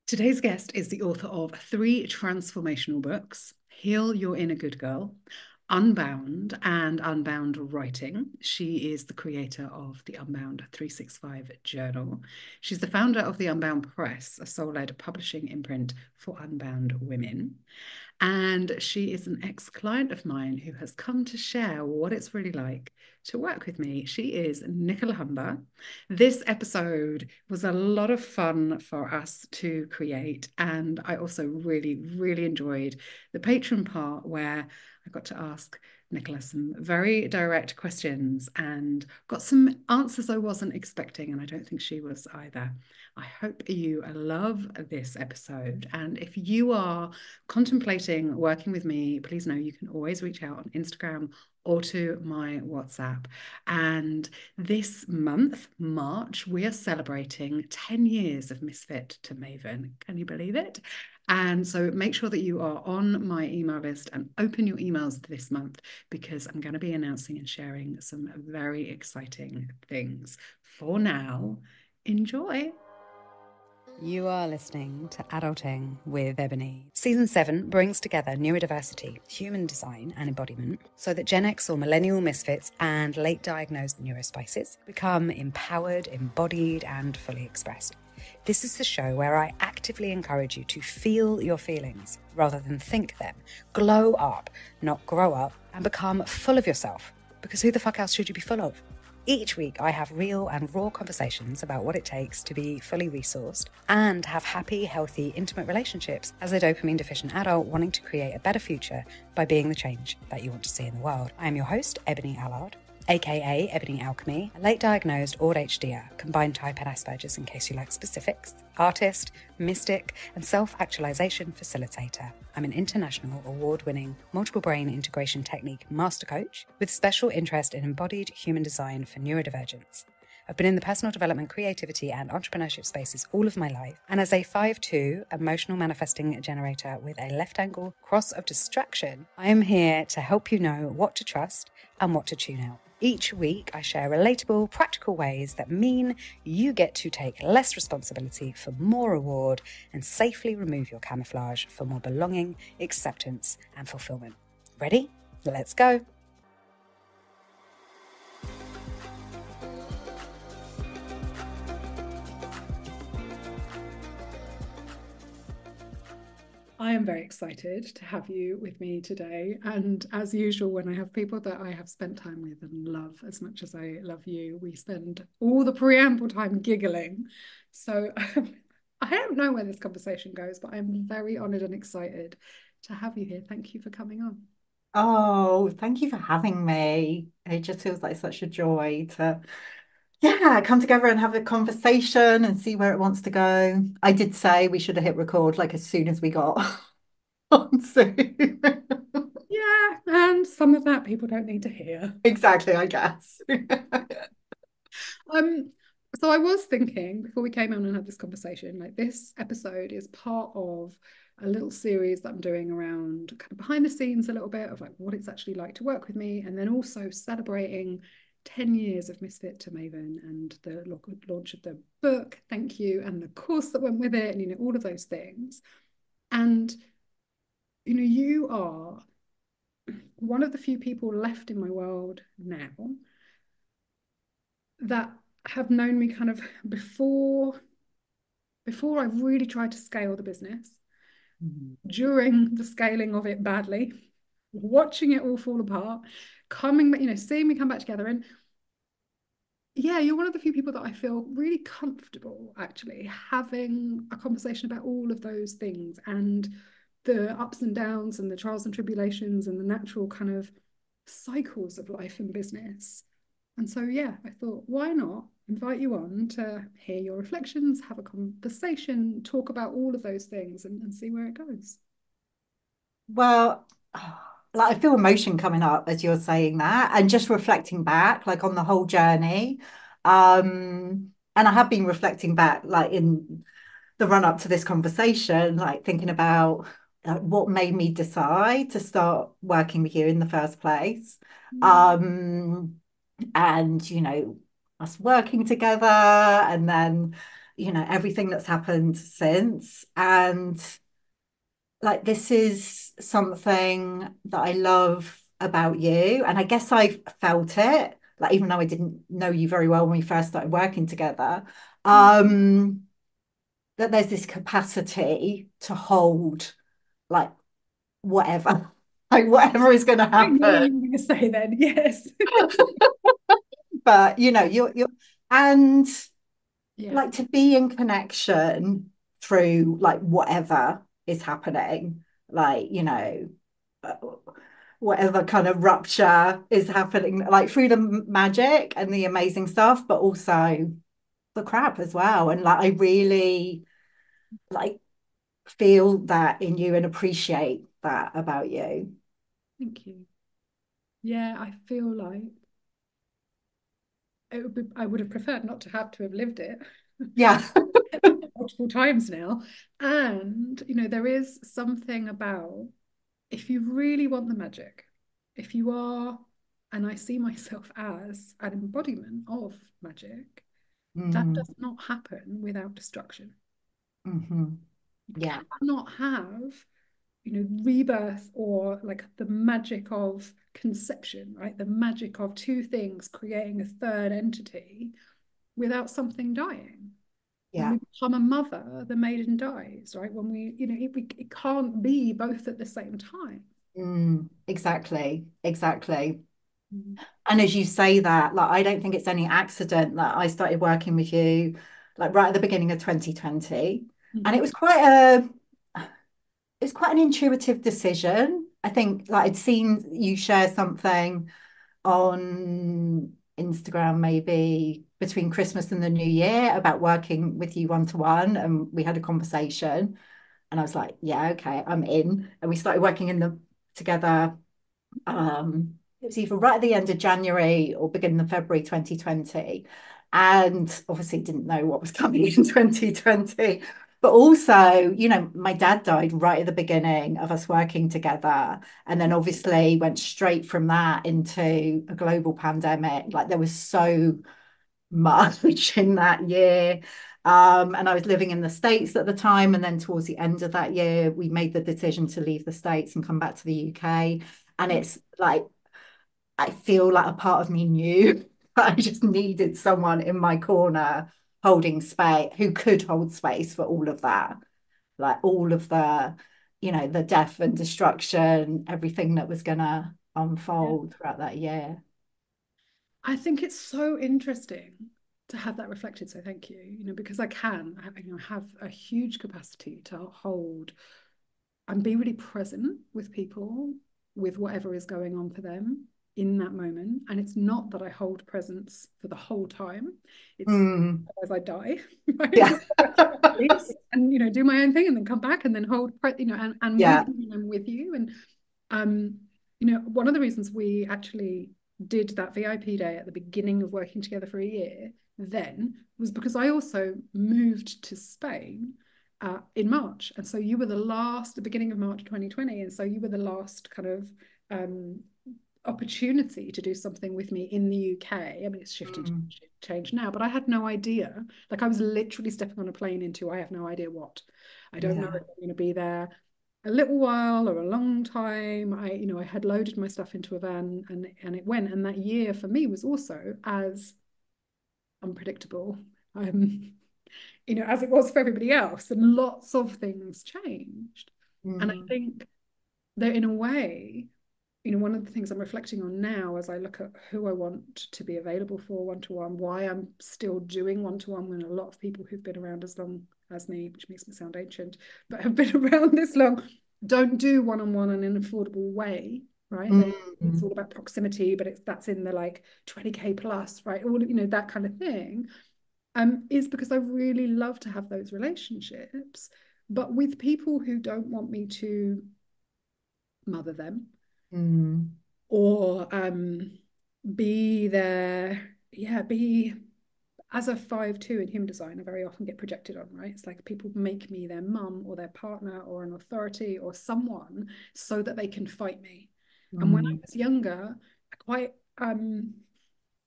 Today's guest is the author of three transformational books: Heal Your Inner Good Girl, Unbound, and Unbound Writing. She is the creator of the Unbound 365 Journal. She's the founder of the Unbound Press, a soul-led publishing imprint for unbound women. And she is an ex-client of mine who has come to share what it's really like to work with me. She is Nicola Humber. This episode was a lot of fun for us to create. And I also really, really enjoyed the Patron part where I got to ask Nicola some very direct questions and got some answers I wasn't expecting. And I don't think she was either. I hope you love this episode. And if you are contemplating working with me, please know you can always reach out on Instagram or to my WhatsApp. And this month, March, we are celebrating 10 years of Misfit to Maven. Can you believe it? And so make sure that you are on my email list and open your emails this month because I'm going to be announcing and sharing some very exciting things. For now, enjoy. You are listening to Adulting with Ebony. Season 7 brings together neurodiversity, human design and embodiment so that Gen X or millennial misfits and late diagnosed neurospices become empowered, embodied and fully expressed. This is the show where I actively encourage you to feel your feelings rather than think them. Glow up, not grow up, and become full of yourself. Because who the fuck else should you be full of? Each week, I have real and raw conversations about what it takes to be fully resourced and have happy, healthy, intimate relationships as a dopamine-deficient adult wanting to create a better future by being the change that you want to see in the world. I am your host, Ebony Allard, aka Ebony Alchemy, a late diagnosed ADHDer, combined type and Asperger's in case you like specifics, artist, mystic, and self-actualization facilitator. I'm an international award-winning multiple brain integration technique master coach with special interest in embodied human design for neurodivergence. I've been in the personal development, creativity, and entrepreneurship spaces all of my life, and as a 5/2 emotional manifesting generator with a left angle cross of distraction, I am here to help you know what to trust and what to tune out. Each week, I share relatable, practical ways that mean you get to take less responsibility for more reward and safely remove your camouflage for more belonging, acceptance, and fulfillment. Ready? Let's go. I am very excited to have you with me today. And as usual, when I have people that I have spent time with and love as much as I love you, we spend all the preamble time giggling. So I don't know where this conversation goes, but I'm very honoured and excited to have you here. Thank you for coming on. Oh, thank you for having me. It just feels like such a joy to, yeah, come together and have a conversation and see where it wants to go. I did say we should have hit record like as soon as we got on Zoom. Yeah, and some of that people don't need to hear. Exactly, I guess. Um, so I was thinking before we came on and had this conversation, like this episode is part of a little series that I'm doing around kind of behind the scenes a little bit of like what it's actually like to work with me, and then also celebrating 10 years of Misfit to Maven and the launch of the book, thank you, and the course that went with it, and all of those things. And you are one of the few people left in my world now that have known me kind of before I really tried to scale the business, during the scaling of it badly, watching it all fall apart, seeing me come back together. And yeah, you're one of the few people that I feel really comfortable actually having a conversation about all of those things and the ups and downs and the trials and tribulations and the natural kind of cycles of life and business. And so, yeah, I thought, why not invite you on to hear your reflections, have a conversation, talk about all of those things and see where it goes. Well, like I feel emotion coming up as you're saying that and just reflecting back like on the whole journey. And I have been reflecting back like in the run up to this conversation, like thinking about what made me decide to start working with you in the first place. And us working together and then you know, everything that's happened since. And like, this is something that I love about you. And I guess I felt it, like, even though I didn't know you very well when we first started working together, um, that there's this capacity to hold like whatever, like whatever is going to I know happen. what you're going to say then. Yes. But you know, and Yeah. like to be in connection through like whatever is happening, like, you know, uh, whatever kind of rupture is happening, like through the magic and the amazing stuff, but also the crap as well. And like, I really like feel that in you and appreciate that about you. Thank you. Yeah, I feel like I would have preferred not to have lived it Yeah. multiple times now. And, there is something about if you really want the magic, if you are, and I see myself as an embodiment of magic, that Mm, does not happen without destruction. hmm. You Yeah. cannot have, rebirth or like the magic of conception, right? The magic of two things creating a third entity without something dying. When Yeah. we become a mother, the maiden dies, right? When it can't be both at the same time. Exactly. Exactly. Mm-hmm. And as you say that, like, I don't think it's any accident that I started working with you like right at the beginning of 2020. And Mm-hmm. it was quite an intuitive decision. I think like I'd seen you share something on Instagram maybe between Christmas and the New Year about working with you one to one, and we had a conversation, and I was like, yeah, okay, I'm in. And we started working in the together. It was either right at the end of January or beginning of February 2020. And obviously didn't know what was coming in 2020. But also, you know, my dad died right at the beginning of us working together. And then obviously went straight from that into a global pandemic. Like, there was so much in that year. And I was living in the States at the time. And then towards the end of that year, we made the decision to leave the States and come back to the UK. And it's like, I feel like a part of me knew that I just needed someone in my corner holding space, who could hold space for all of that, like all of the, you know, the death and destruction, everything that was gonna Yeah. unfold throughout that year. I think it's so interesting to have that reflected. So thank you, because have a huge capacity to hold and be really present with people with whatever is going on for them in that moment. And it's not that I hold presence for the whole time. It's Mm, as I die, right? yeah. Just release and do my own thing and then come back and then hold and with Yeah. you and with you. And one of the reasons we actually did that VIP day at the beginning of working together for a year then was because I also moved to Spain in March. And so you were the beginning of March 2020. And so you were the last kind of opportunity to do something with me in the UK. I mean, it's shifted, Mm, changed now, but I had no idea. Like, I was literally stepping on a plane into I have no idea what. I don't know yeah. if I'm going to be there a little while or a long time. I had loaded my stuff into a van and it went. And that year for me was also as unpredictable. As it was for everybody else, and lots of things changed. And I Mm, think that in a way, one of the things I'm reflecting on now as I look at who I want to be available for one-to-one, why I'm still doing one-to-one when a lot of people who've been around as long as me, which makes me sound ancient, but have been around this long, don't do one-on-one in an affordable way, right? It's all mm, about proximity, but that's in the like 20K plus, right? All that kind of thing. Is because I really love to have those relationships, but with people who don't want me to mother them mm, or be there. Yeah, be as a 5'2" in human design, I very often get projected on, right? It's like people make me their mum or their partner or an authority or someone so that they can fight me. And when I mm, was younger, I quite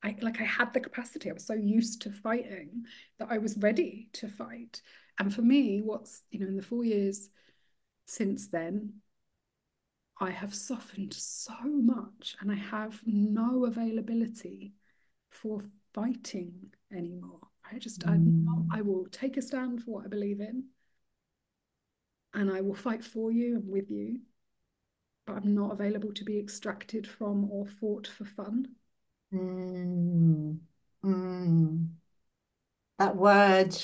I had the capacity. I was so used to fighting that I was ready to fight. And for me, what's, in the 4 years since then, I have softened so much and I have no availability for fighting anymore. I will take a stand for what I believe in and I will fight for you and with you, but I'm not available to be extracted from or fought for fun. Mm. Mm. That word,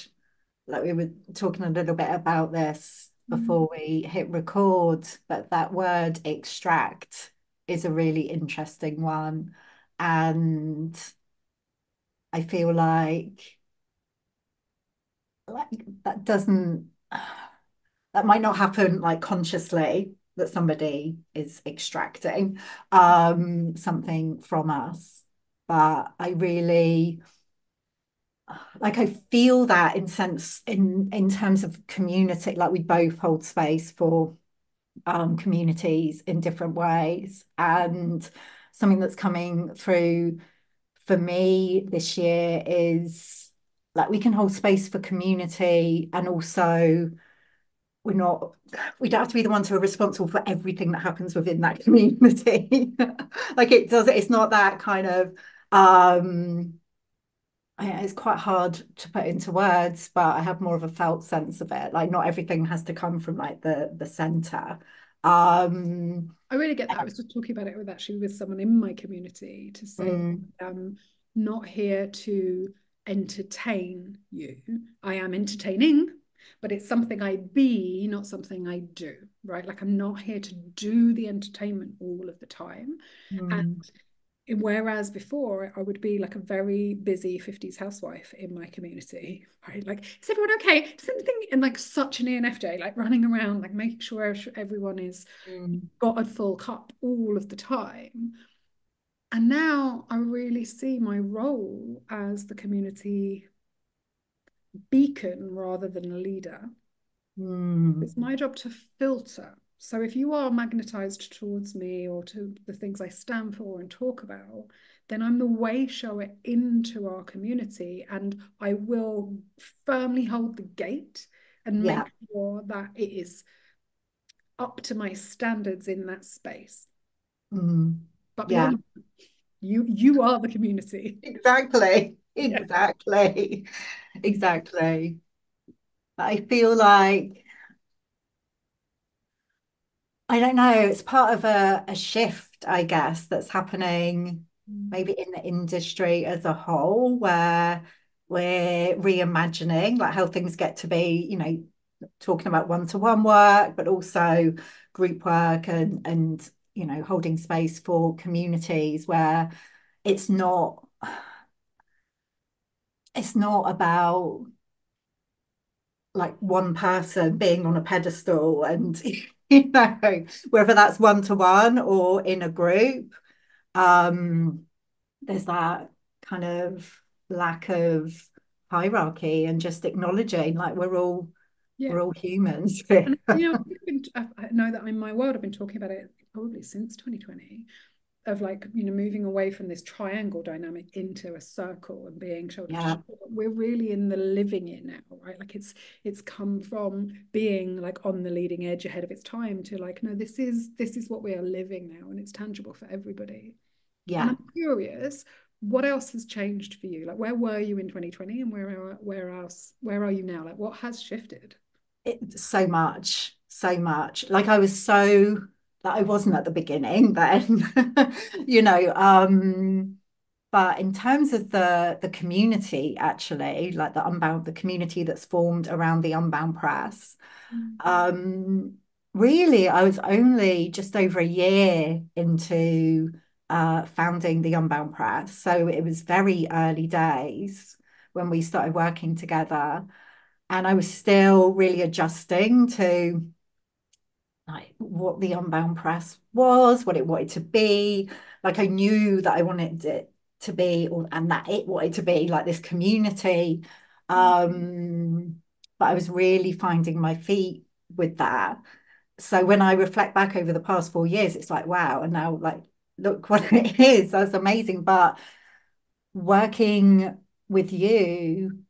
like we were talking a little bit about this Mm. before we hit record, but that word extract is a really interesting one. And I feel like that doesn't that might not happen like consciously that somebody is extracting something from us. But I really like I feel that in terms of community, like we both hold space for communities in different ways. And something that's coming through for me this year is like we can hold space for community and also we're not we don't have to be the ones who are responsible for everything that happens within that community. Like it's not that kind of it's quite hard to put into words, but I have more of a felt sense of it. Like not everything has to come from like the center. Um, I really get that. I was just talking about it with someone in my community to say, mm, I'm not here to entertain you. I am entertaining, but it's something I be, not something I do, right? Like I'm not here to do the entertainment all of the time. And mm, whereas before I would be like a very busy 50s housewife in my community, right? Like, is everyone okay? Does anything in like such an ENFJ, like running around, like making sure everyone is mm, got a full cup all of the time. And now I really see my role as the community beacon rather than a leader. mm, It's my job to filter. So if you are magnetized towards me or to the things I stand for and talk about, then I'm the way shower into our community and I will firmly hold the gate and yeah. make sure that it is up to my standards in that space. Mm, But yeah. beyond you are the community. Exactly. Yeah. Exactly. Exactly. I feel like I don't know, it's part of a shift, I guess, that's happening maybe in the industry as a whole, where we're reimagining like how things get to be, talking about one-to-one work, but also group work and holding space for communities where it's not it's not about like one person being on a pedestal and whether that's one to one or in a group um there's that kind of lack of hierarchy and just acknowledging like Yeah. we're all humans. And I know that in my world, I've been talking about it probably since 2020, of like, moving away from this triangle dynamic into a circle and being shoulder to Yeah, shoulder. We're really in the living it now, right? Like it's come from being like on the leading edge ahead of its time to like, no, this is what we are living now, and it's tangible for everybody. And yeah. I'm curious, what else has changed for you? Like, where were you in 2020, and where are you now? Like, what has shifted? So much, so much. Like I was so that I wasn't at the beginning then, you know. But in terms of the community, actually, like the community that's formed around the Unbound Press, Mm. um, really, I was only just over a year into founding the Unbound Press, so it was very early days when we started working together and I was still really adjusting to like what the Unbound Press was, what it wanted to be. Like I knew that I wanted it to be, and that it wanted to be like this community. Um, but I was really finding my feet with that. So when I reflect back over the past 4 years, it's like, wow, and now like look what it is. That's amazing. But working with you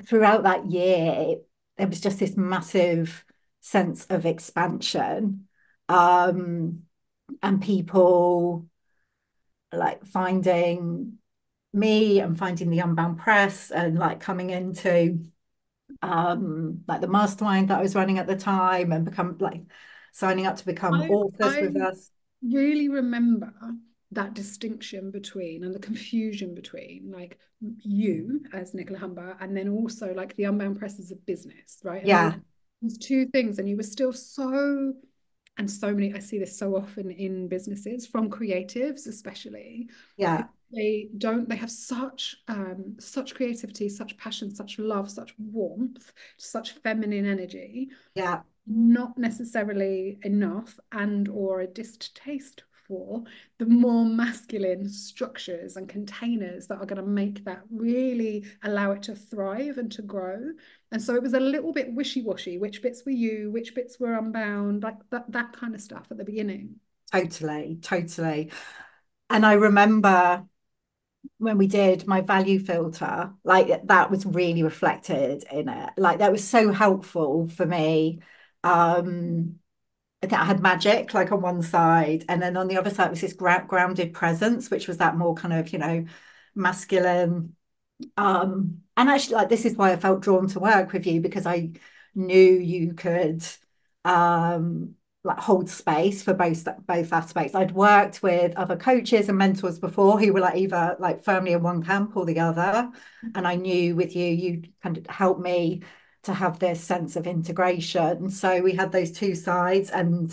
throughout that year, there was just this massive sense of expansion. Um, and people like finding me and finding the Unbound Press and like coming into like the mastermind that I was running at the time and become like signing up to become authors I with us. really remember that distinction between and the confusion between like you as Nicola Humber and then also like the Unbound Press as a business, right? And Yeah, those two things, and you were still so and so many, I see this so often in businesses from creatives especially, who yeah, they have such creativity, such passion, such love, such warmth, such feminine energy, yeah, not necessarily enough and or a distaste for the more masculine structures and containers that are going to make that really allow it to thrive and to grow. And so it was a little bit wishy-washy, which bits were you, which bits were unbound, like that kind of stuff at the beginning. totally, totally. And I remember when we did my value filter, like that was really reflected in it. Like that was so helpful for me. I think I had magic like on one side, and then on the other side was this grounded presence, which was that more kind of, masculine. And actually, like this is why I felt drawn to work with you because I knew you could um like hold space for both aspects. I'd worked with other coaches and mentors before who were like either like firmly in one camp or the other. And I knew with you, you kind of helped me to have this sense of integration. So we had those two sides, and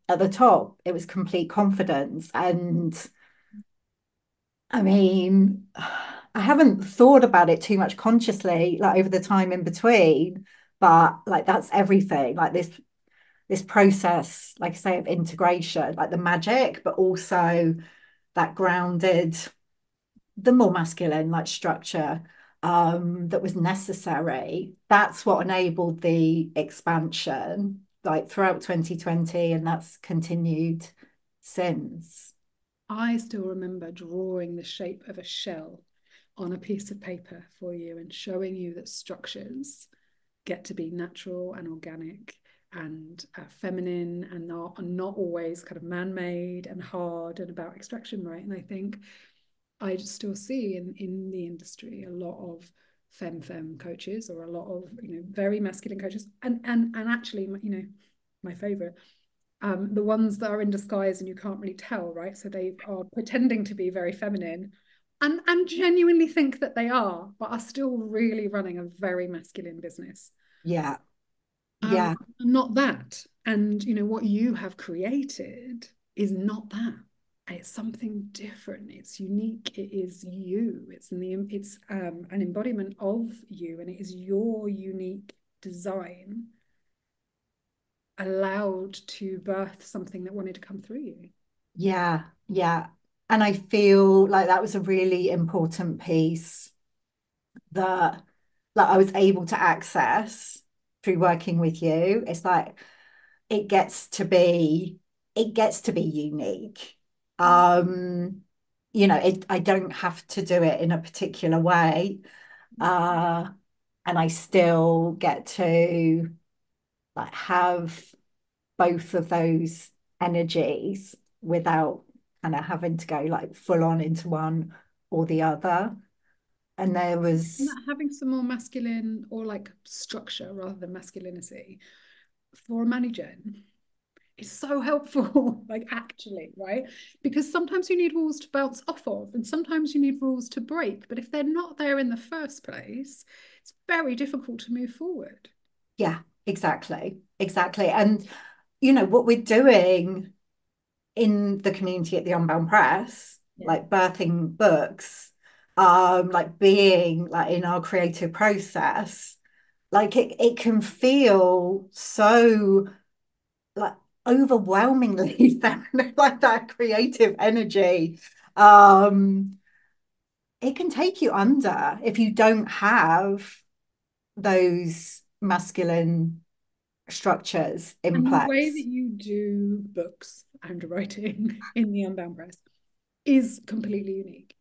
at the top, it was complete confidence. And I mean, I haven't thought about it too much consciously, like over the time in between, but like that's everything. Like this process, like I say, of integration, like the magic, but also that grounded, the more masculine like structure that was necessary. That's what enabled the expansion, like throughout 2020, and that's continued since. I still remember drawing the shape of a shell on a piece of paper for you and showing you that structures get to be natural and organic and feminine and not always kind of man-made and hard and about extraction, right? And I think I still see in the industry a lot of femme coaches or a lot of very masculine coaches and actually my favorite the ones that are in disguise and you can't really tell, right? So they are pretending to be very feminine and genuinely think that they are, but are still really running a very masculine business. Yeah, Um, yeah, Not that. And what you have created is not that. It's something different. It's unique. It is you. It's an embodiment of you, and it is your unique design allowed to birth something that wanted to come through you. yeah, yeah. And I feel like that was a really important piece that I was able to access through working with you. It's like it gets to be unique. Um, I don't have to do it in a particular way. Uh, and I still get to like have both of those energies without kind of having to go like full on into one or the other. And there And was, that having some more masculine or like structure rather than masculinity for a manager is so helpful, like actually, right? Because sometimes you need rules to bounce off of, and sometimes you need rules to break. But if they're not there in the first place, it's very difficult to move forward. yeah, exactly, exactly. And, what we're doing in the community at the Unbound Press, Yeah. like birthing books, like being like in our creative process, like it can feel so like overwhelmingly feminine, like that creative energy. Um, it can take you under if you don't have those masculine structures in And the way that place. you do books and writing in the Unbound Press is completely unique,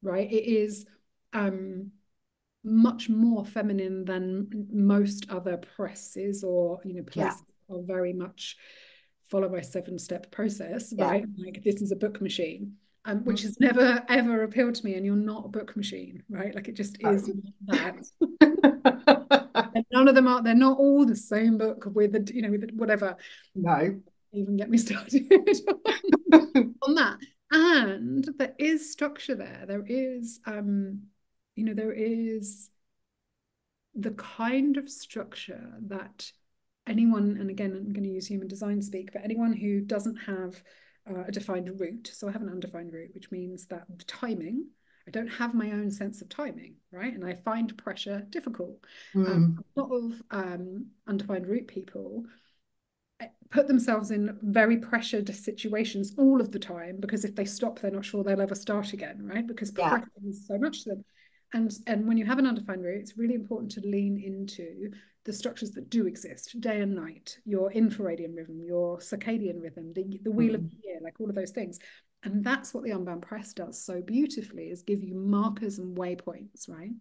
right? It is much more feminine than most other presses, or Yeah. places are very much follow my 7-step process, Yeah. right? Like this is a book machine, which Mm. has never ever appealed to me. And you're not a book machine, right? Like it just is not that. And none of them are. They're not all the same book with with whatever. No. Even get me started on that. And there is structure there. There is, there is the kind of structure that anyone, and again, I'm going to use human design speak, but anyone who doesn't have a defined route, so I have an undefined route, which means that the timing, I don't have my own sense of timing, right? And I find pressure difficult. Mm. A lot of undefined route people put themselves in very pressured situations all of the time, because if they stop, they're not sure they'll ever start again, right? Because Yeah. pressure is so much to them. And when you have an undefined route, it's really important to lean into the structures that do exist, day and night, your infradian rhythm, your circadian rhythm, the wheel of Mm. the year, like all of those things. And that's what the Unbound Press does so beautifully, is give you markers and waypoints, right?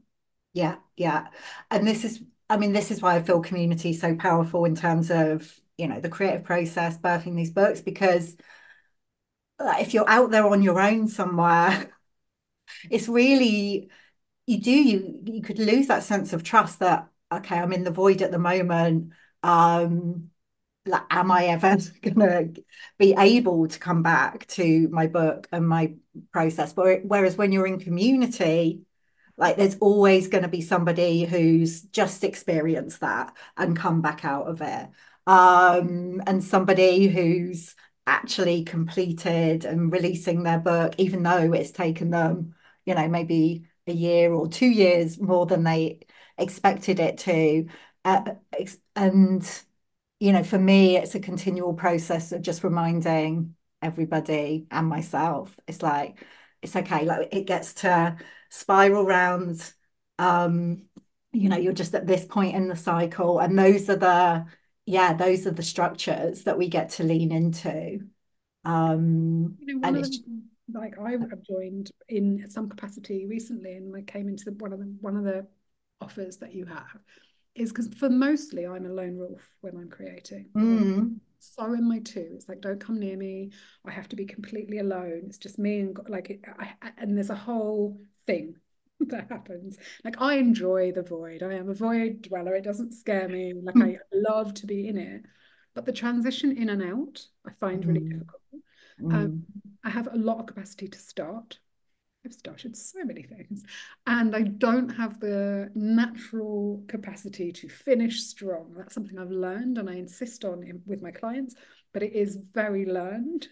Yeah. Yeah. And this is, I mean, this is why I feel community is so powerful in terms of, the creative process, birthing these books, because if you're out there on your own somewhere, it's really, you could lose that sense of trust that, okay, I'm in the void at the moment. Like, am I ever gonna be able to come back to my book and my process? But whereas when you're in community, like there's always going to be somebody who's just experienced that and come back out of it. And somebody who's actually completed and releasing their book, even though it's taken them, maybe a year or 2 years more than they expected it to. And for me, it's a continual process of just reminding everybody and myself. It's like, it's okay. Like it gets to spiral round. Um, you're just at this point in the cycle, and those are the structures that we get to lean into. One And of it's them, like I have joined in some capacity recently, and I came into one of the offers that you have is because for mostly I'm a lone wolf when I'm creating. So in my two, it's like don't come near me. I have to be completely alone. It's just me and and there's a whole thing that happens. Like I enjoy the void. I am a void dweller. It doesn't scare me. Like I love to be in it, but the transition in and out I find really mm, difficult. Um, mm, I have a lot of capacity to start. I've started so many things, and I don't have the natural capacity to finish strong. That's something I've learned, and I insist on with my clients, but it is very learned.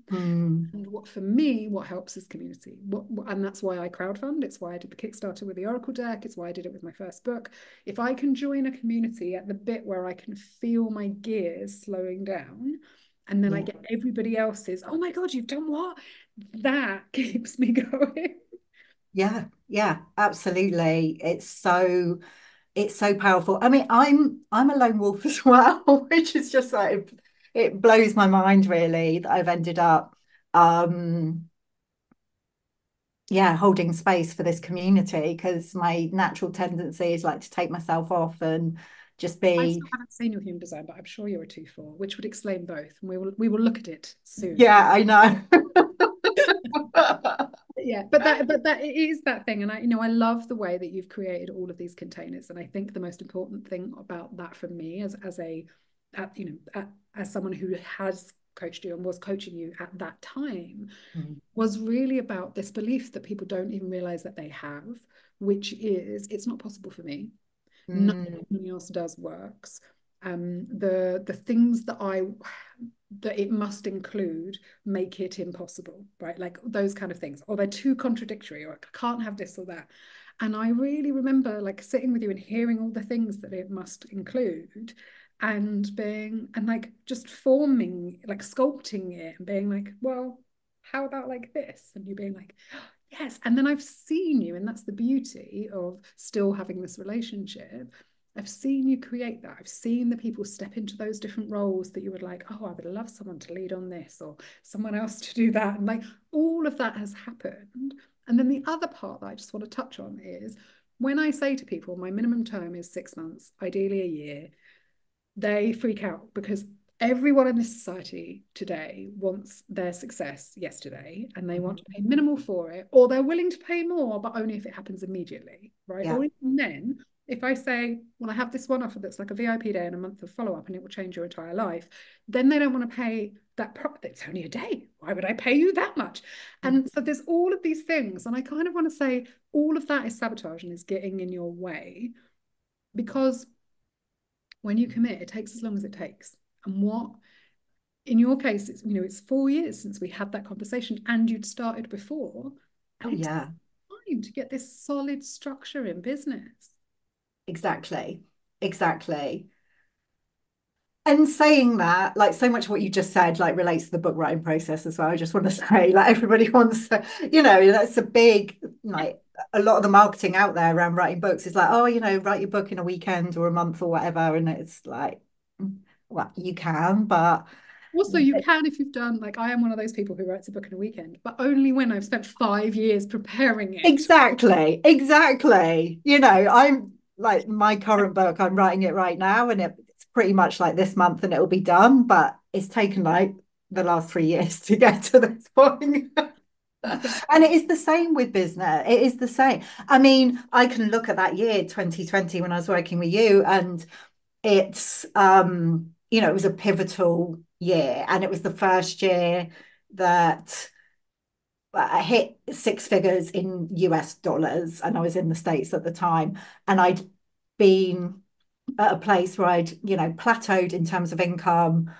mm, And for me, what helps is community. And that's why I crowdfund. It's why I did the Kickstarter with the Oracle deck. It's why I did it with my first book. If I can join a community at the bit where I can feel my gears slowing down, and then I yeah. get everybody else's, oh my God, you've done what? That keeps me going. Yeah, yeah, absolutely. It's so powerful. I mean, I'm a lone wolf as well, which is just like it blows my mind really that I've ended up um yeah, holding space for this community because my natural tendency is like to take myself off and just I be still haven't seen your human design, but I'm sure you're a 2/4, which would explain both. And we will look at it soon. yeah, I know. Yeah, but that it is that thing. And I love the way that you've created all of these containers. And I think the most important thing about that for me as a as someone who has coached you and was coaching you at that time Mm, was really about this belief that people don't even realize that they have, which is it's not possible for me. Nothing mm, anyone else does works. The things that it must include make it impossible, right? Like those kind of things, or they're too contradictory, or I can't have this or that. And I really remember like sitting with you and hearing all the things that it must include, and like just forming, like sculpting it, and being like, well, how about like this? And you being like, yes. And then I've seen you, and that's the beauty of still having this relationship, I've seen you create that. I've seen the people step into those different roles that you would like, oh, I would love someone to lead on this or someone else to do that. And like all of that has happened. And then the other part that I just want to touch on is when I say to people, my minimum term is 6 months, ideally a year, they freak out because everyone in this society today wants their success yesterday and they want to pay minimal for it, or they're willing to pay more, but only if it happens immediately, right? Yeah. Or even then, if I say, well, I have this one offer that's like a VIP day and a month of follow-up and it will change your entire life, then they don't want to pay that it's only a day. Why would I pay you that much? And so there's all of these things. And I kind of want to say all of that is sabotage and is getting in your way because when you commit, it takes as long as it takes. And what, in your case, it's, you know, it's 4 years since we had that conversation and you'd started before. Oh, And it yeah, takes time to get this solid structure in business. exactly. Exactly. And saying that, like so much of what you just said, like relates to the book writing process as well. I just want to say, like everybody wants to, that's a big, like a lot of the marketing out there around writing books is like, oh, write your book in a weekend or a month or whatever. And it's like, well, you can, but Also, you can if you've done, like, I am one of those people who writes a book in a weekend, but only when I've spent 5 years preparing it. exactly, exactly. I'm like my current book, I'm writing it right now, and it's pretty much like this month and it'll be done, but it's taken like the last 3 years to get to this point. And it is the same with business. It is the same. I mean, I can look at that year 2020 when I was working with you, and it's it was a pivotal year, and it was the first year that I hit six figures in US dollars, and I was in the States at the time, and I'd been at a place where I'd, plateaued in terms of income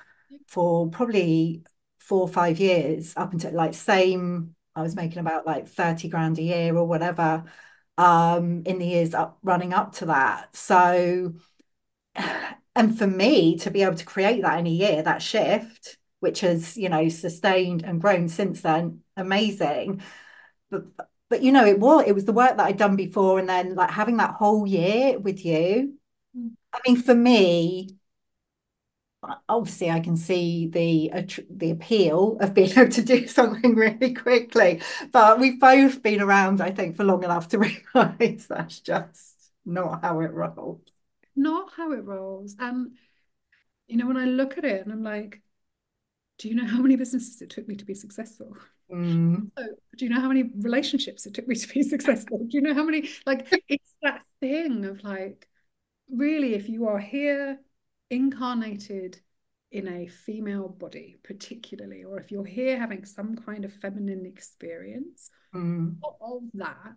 for probably 4 or 5 years up until like same, I was making about like 30 grand a year or whatever, in the years up running up to that. So, and for me to be able to create that in a year, that shift, which has, sustained and grown since then, amazing. But it was the work that I'd done before, and then like having that whole year with you. I mean, for me, obviously I can see the appeal of being able to do something really quickly, but we've both been around, I think, for long enough to realize that's just not how it rolls. Not how it rolls. And, when I look at it and I'm like, do you know how many businesses it took me to be successful? Mm, So, do you know how many relationships it took me to be successful? Do you know how many, like, it's that thing of like, really, if you are here incarnated in a female body, particularly, or if you're here having some kind of feminine experience, mm, part of that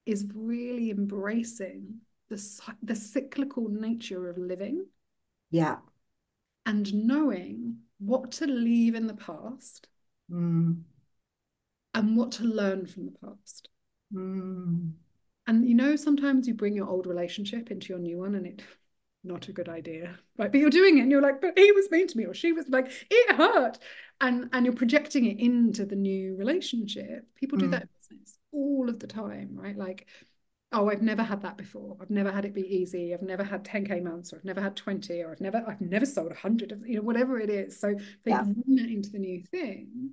is really embracing the cyclical nature of living yeah. and knowing what to leave in the past Mm, and what to learn from the past. mm, And sometimes you bring your old relationship into your new one and it not a good idea. Right. But you're doing it and you're like, but he was mean to me, or she was like, it hurt. And you're projecting it into the new relationship. People do that mm, in business all of the time, right? Like, oh, I've never had that before. I've never had it be easy. I've never had 10K months, or I've never had 20, or I've never sold 100 of, whatever it is. So they yeah. bring that into the new thing.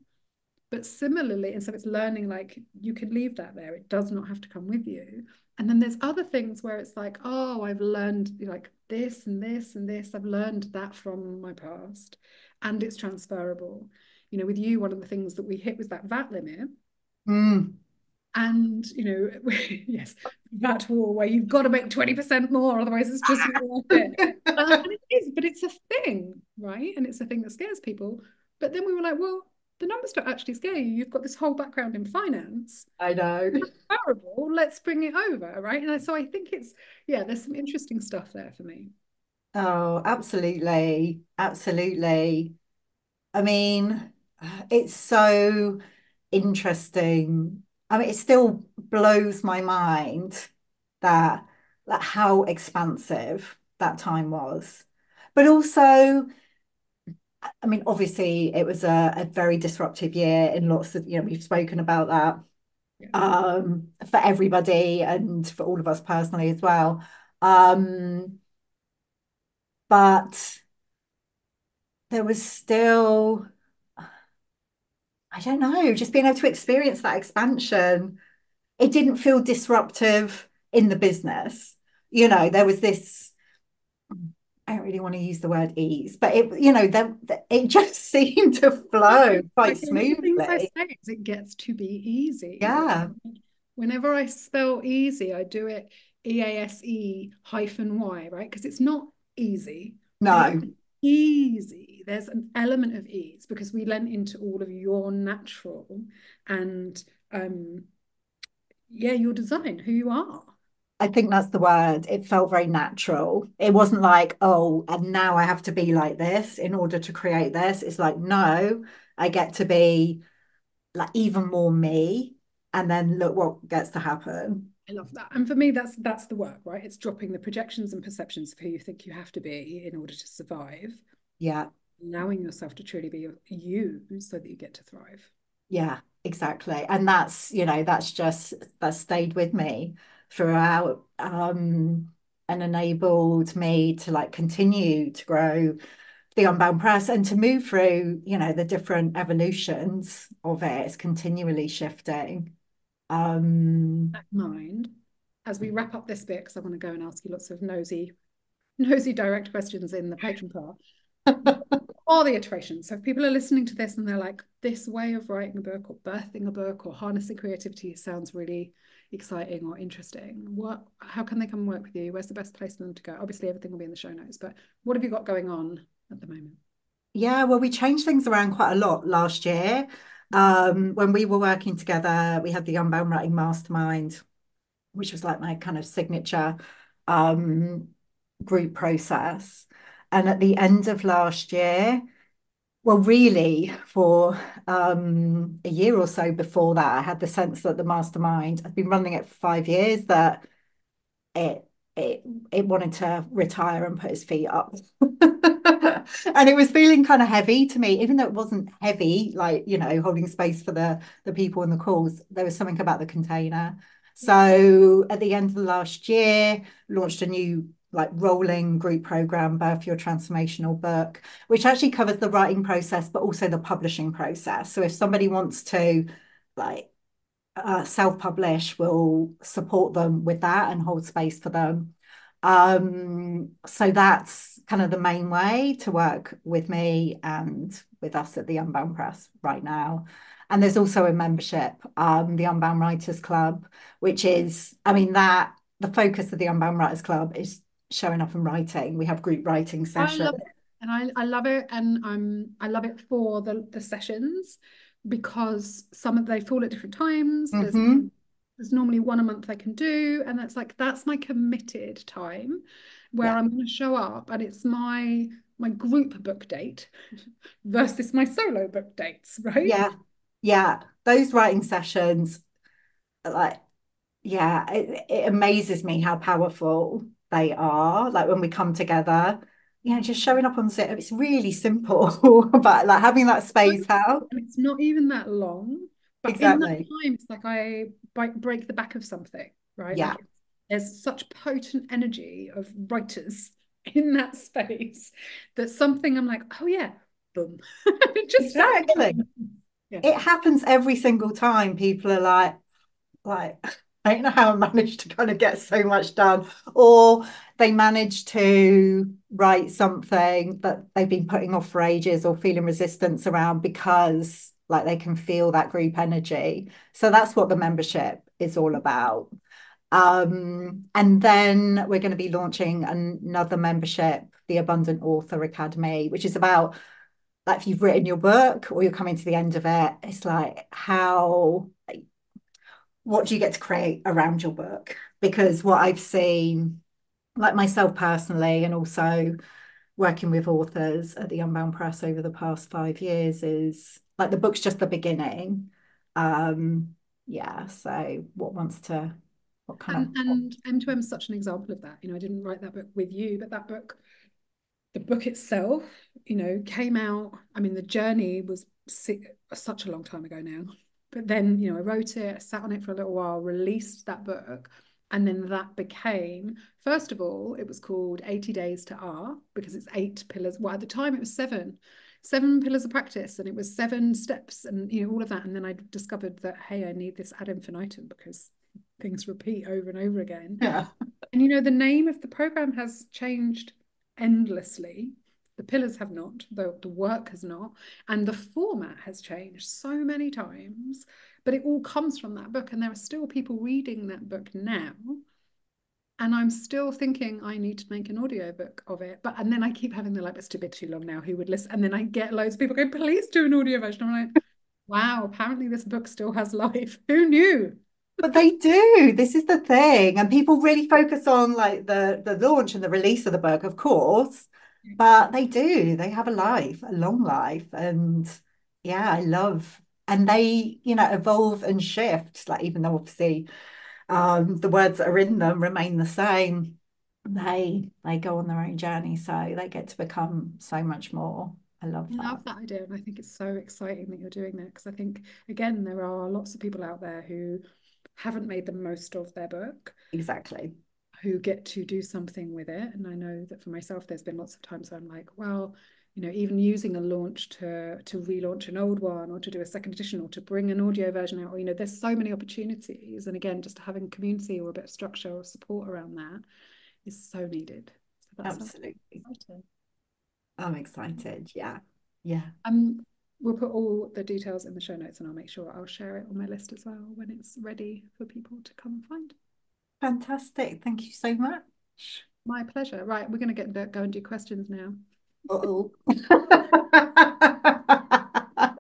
But similarly, and so it's learning, like, you can leave that there. It does not have to come with you. And then there's other things where it's like, oh, I've learned like this and this and this. I've learned that from my past and it's transferable. With you, one of the things that we hit was that VAT limit. Mm, And, yes, VAT war where you've got to make 20% more, otherwise it's just not worth it. And it is, but it's a thing, right? And it's a thing that scares people. But then we were like, well, the numbers don't actually scare you. You've got this whole background in finance. I know. Terrible. Let's bring it over, right? And so I think there's some interesting stuff there for me. Oh, absolutely. Absolutely. I mean, it's so interesting. I mean, it still blows my mind that how expansive that time was. But also, I mean, obviously it was a very disruptive year in lots of, we've spoken about that, Yeah. for everybody and for all of us personally as well. Um, but there was still, I don't know, just being able to experience that expansion. It didn't feel disruptive in the business. There was this, I don't really want to use the word ease, but it just seemed to flow quite Like one of the things I say smoothly. is it gets to be easy, right? Yeah. Whenever I spell easy, I do it EASE-Y, right? Because it's not easy. No, It's easy. There's an element of ease because we lent into all of your natural and yeah, your design, who you are. I think that's the word. It felt very natural. It wasn't like, oh, and now I have to be like this in order to create this. It's like, no, I get to be like even more me. And then look what gets to happen. I love that. And for me, that's the work, right? It's dropping the projections and perceptions of who you think you have to be in order to survive, Yeah. allowing yourself to truly be you so that you get to thrive. Yeah, exactly. And that's stayed with me throughout, and enabled me to like continue to grow the Unbound Press and to move through, the different evolutions of it. It's continually shifting. Um, That mind, as we wrap up this bit, because I want to go and ask you lots of nosy direct questions in the Patron part. Are the iterations. So if people are listening to this and they're like, this way of writing a book or birthing a book or harnessing creativity sounds really exciting or interesting, how can they come and work with you? Where's the best place for them to go? Obviously, everything will be in the show notes, but what have you got going on at the moment? yeah, well, we changed things around quite a lot last year. When we were working together, we had the Unbound Writing Mastermind, which was like my kind of signature um, group process. And at the end of last year, well, really, for a year or so before that, I had the sense that the mastermind, I've been running it for 5 years, that it it it wanted to retire and put his feet up. And it was feeling kind of heavy to me, even though it wasn't heavy, like, holding space for the people in the calls. There was something about the container. So at the end of the last year, launched a new like rolling group program, Birth Your Transformational Book, which actually covers the writing process, but also the publishing process. So if somebody wants to like self-publish, will support them with that and hold space for them. So that's kind of the main way to work with me and with us at the Unbound Press right now. And there's also a membership, the Unbound Writers Club, which is, I mean, that the focus of the Unbound Writers Club is showing up and writing. We have group writing I sessions. love it. And I love it. And I love it for the sessions because some of they fall at different times. Mm-hmm. There's normally one a month I can do. And that's my committed time where Yeah. I'm going to show up and it's my group book date versus my solo book dates, right? Yeah. Yeah. Those writing sessions, like, yeah, it amazes me how powerful they are. Like when we come together, just showing up on Zoom, it's really simple, but like having that space help. And it's not even that long, but in that Exactly. time, it's like I break the back of something, right? Yeah, There's such potent energy of writers in that space that something I'm like, oh yeah, boom. It just something exactly. happens. Yeah. It happens every single time. People are like, I don't know how I managed to kind of get so much done. Or they manage to write something that they've been putting off for ages or feeling resistance around because like they can feel that group energy. So that's what the membership is all about. And then we're going to be launching another membership, the Abundant Author Academy, which is about like if you've written your book or you're coming to the end of it, it's like what do you get to create around your book? Because what I've seen, like myself personally, and also working with authors at the Unbound Press over the past 5 years, is like the book's just the beginning. Yeah, so what kind of, And M2M is such an example of that. I didn't write that book with you, but the book itself, came out. I mean, the journey was such a long time ago now. But then, I wrote it, sat on it for a little while, released that book, And then that became, first of all, it was called 80 Days to R because it's 8 pillars. Well, at the time it was seven pillars of practice, and it was 7 steps, and all of that. And then I discovered that, hey, I need this ad infinitum because things repeat over and over again. Yeah. And the name of the program has changed endlessly. The pillars have not, the work has not, and the format has changed so many times. But it all comes from that book, and there are still people reading that book now. And I'm still thinking I need to make an audiobook of it. And then I keep having the like, it's a bit too long now. Who would listen? And then I get loads of people going, please do an audio version. I'm like, wow, apparently this book still has life. Who knew? But they do. This is the thing. And people really focus on like the launch and the release of the book, of course. But they do. They have a life, a long life. And yeah, I love and they, evolve and shift. Like even though obviously the words that are in them remain the same, they go on their own journey. So they get to become so much more. I love that. Love that idea. And I think it's so exciting that you're doing that because I think, again, there are lots of people out there who haven't made the most of their book, Exactly. who get to do something with it. And I know that for myself, there's been lots of times where I'm like, well, even using a launch to relaunch an old one or to do a second edition or to bring an audio version out, or, there's so many opportunities. And again, just having community or a bit of structure or support around that is so needed. So that's Absolutely. exciting. I'm excited. Yeah. Yeah. We'll put all the details in the show notes, and I'll make sure I'll share it on my list as well when it's ready for people to come and find. Fantastic. Thank you so much. My pleasure. Right, we're going to go and do questions now. Uh-oh.